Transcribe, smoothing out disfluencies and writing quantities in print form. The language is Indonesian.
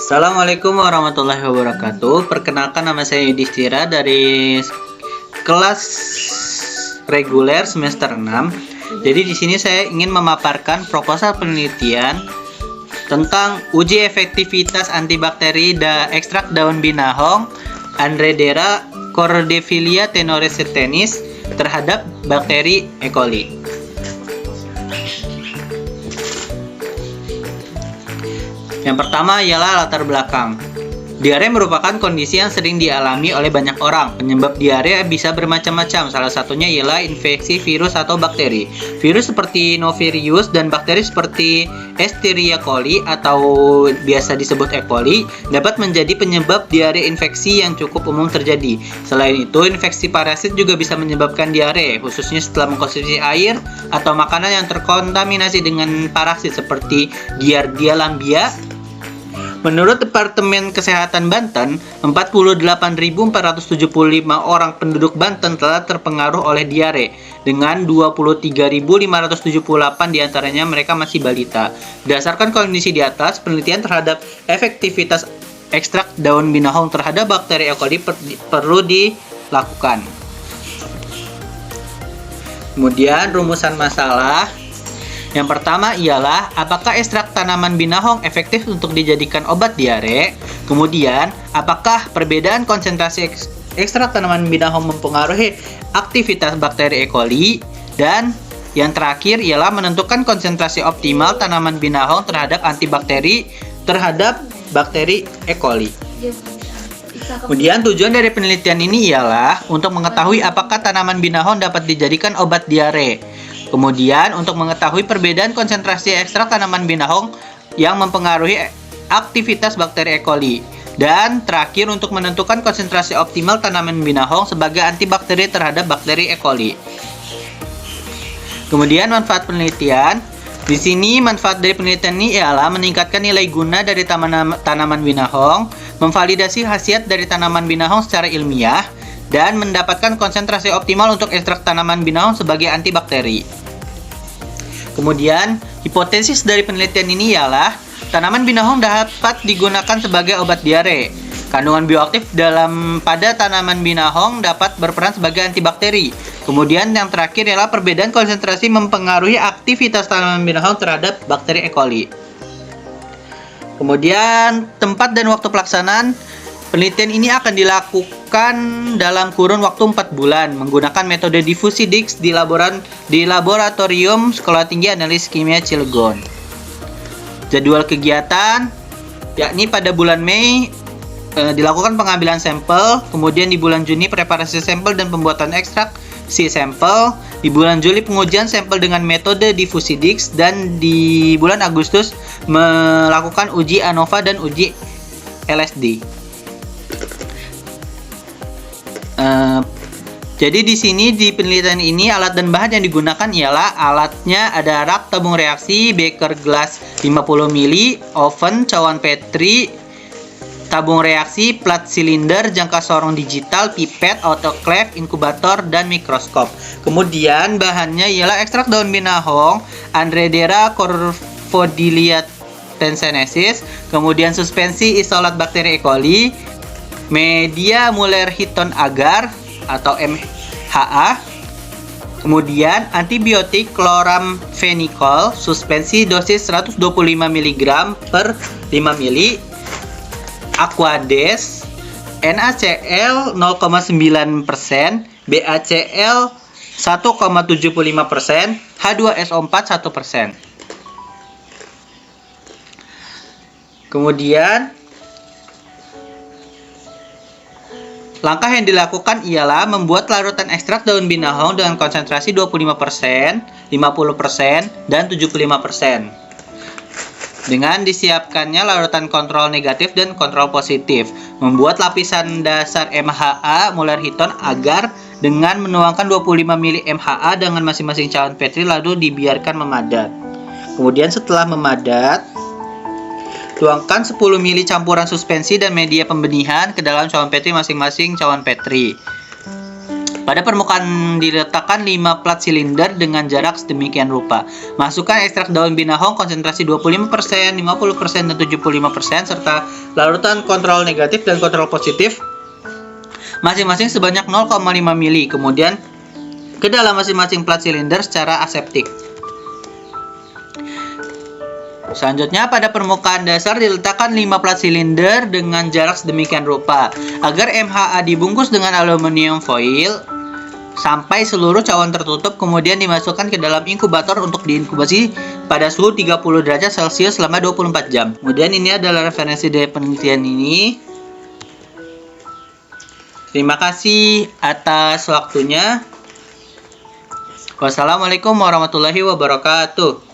Assalamualaikum warahmatullahi wabarakatuh. Perkenalkan, nama saya Yudhistira dari kelas reguler semester 6. Jadi di sini saya ingin memaparkan proposal penelitian tentang uji efektivitas antibakteri ekstrak daun binahong Andredera cordefilia tenoresetenis terhadap bakteri E. coli. Yang pertama ialah latar belakang. Diare merupakan kondisi yang sering dialami oleh banyak orang. Penyebab diare bisa bermacam-macam. Salah satunya ialah infeksi virus atau bakteri. Virus seperti Novirius dan bakteri seperti Escherichia coli atau biasa disebut E. coli dapat menjadi penyebab diare infeksi yang cukup umum terjadi. Selain itu, infeksi parasit juga bisa menyebabkan diare, khususnya setelah mengkonsumsi air atau makanan yang terkontaminasi dengan parasit seperti Giardia lamblia. Menurut Departemen Kesehatan Banten, 48.475 orang penduduk Banten telah terpengaruh oleh diare, dengan 23.578 diantaranya mereka masih balita. Berdasarkan kondisi di atas, penelitian terhadap efektivitas ekstrak daun binahong terhadap bakteri E. coli perlu dilakukan. Kemudian rumusan masalah. Yang pertama ialah, apakah ekstrak tanaman binahong efektif untuk dijadikan obat diare? Kemudian, apakah perbedaan konsentrasi ekstrak tanaman binahong mempengaruhi aktivitas bakteri E. coli? Dan yang terakhir ialah menentukan konsentrasi optimal tanaman binahong terhadap antibakteri terhadap bakteri E. coli. Kemudian tujuan dari penelitian ini ialah untuk mengetahui apakah tanaman binahong dapat dijadikan obat diare. Kemudian untuk mengetahui perbedaan konsentrasi ekstrak tanaman binahong yang mempengaruhi aktivitas bakteri E. coli. Dan terakhir untuk menentukan konsentrasi optimal tanaman binahong sebagai antibakteri terhadap bakteri E. coli. Kemudian manfaat penelitian. Di sini manfaat dari penelitian ini ialah meningkatkan nilai guna dari tanaman binahong, memvalidasi khasiat dari tanaman binahong secara ilmiah, dan mendapatkan konsentrasi optimal untuk ekstrak tanaman binahong sebagai antibakteri. Kemudian, hipotesis dari penelitian ini ialah tanaman binahong dapat digunakan sebagai obat diare. Kandungan bioaktif pada tanaman binahong dapat berperan sebagai antibakteri. Kemudian yang terakhir ialah perbedaan konsentrasi mempengaruhi aktivitas tanaman binahong terhadap bakteri E. coli. Kemudian, tempat dan waktu pelaksanaan. Penelitian ini akan dilakukan dalam kurun waktu 4 bulan menggunakan metode difusi Dix di Laboratorium Sekolah Tinggi Analisis Kimia Cilegon. Jadwal kegiatan yakni pada bulan Mei dilakukan pengambilan sampel, kemudian di bulan Juni preparasi sampel dan pembuatan ekstrak sampel, di bulan Juli pengujian sampel dengan metode difusi Dix, dan di bulan Agustus melakukan uji ANOVA dan uji LSD. Jadi di sini di penelitian ini alat dan bahan yang digunakan ialah alatnya ada rak tabung reaksi, beker gelas 50 ml, oven, cawan Petri, tabung reaksi, plat silinder, jangka sorong digital, pipet, autoclave, inkubator, dan mikroskop. Kemudian bahannya ialah ekstrak daun binahong Andredera cordefilia tenoresetenis, kemudian suspensi isolat bakteri E. coli, media Muller-Hinton agar atau MHA, kemudian antibiotik chloramphenicol, suspensi dosis 125 mg per 5 ml, Aquades, NaCl 0,9%, BaCl 1,75%, H2SO4 1%. Kemudian langkah yang dilakukan ialah membuat larutan ekstrak daun binahong dengan konsentrasi 25%, 50%, dan 75%. Dengan disiapkannya larutan kontrol negatif dan kontrol positif. Membuat lapisan dasar MHA Muller-Hinton agar dengan menuangkan 25 ml MHA dengan masing-masing cawan Petri lalu dibiarkan memadat. Kemudian setelah memadat, tuangkan 10 ml campuran suspensi dan media pembenihan ke dalam cawan Petri masing-masing cawan Petri. Pada permukaan diletakkan 5 plat silinder dengan jarak sedemikian rupa. Masukkan ekstrak daun binahong konsentrasi 25%, 50%, dan 75% serta larutan kontrol negatif dan kontrol positif masing-masing sebanyak 0,5 ml. Kemudian ke dalam masing-masing plat silinder secara aseptik. Selanjutnya, pada permukaan dasar diletakkan 5 plat silinder dengan jarak sedemikian rupa. Agar MHA dibungkus dengan aluminium foil sampai seluruh cawan tertutup, kemudian dimasukkan ke dalam inkubator untuk diinkubasi pada suhu 30 derajat Celcius selama 24 jam. Kemudian ini adalah referensi dari penelitian ini. Terima kasih atas waktunya. Wassalamualaikum warahmatullahi wabarakatuh.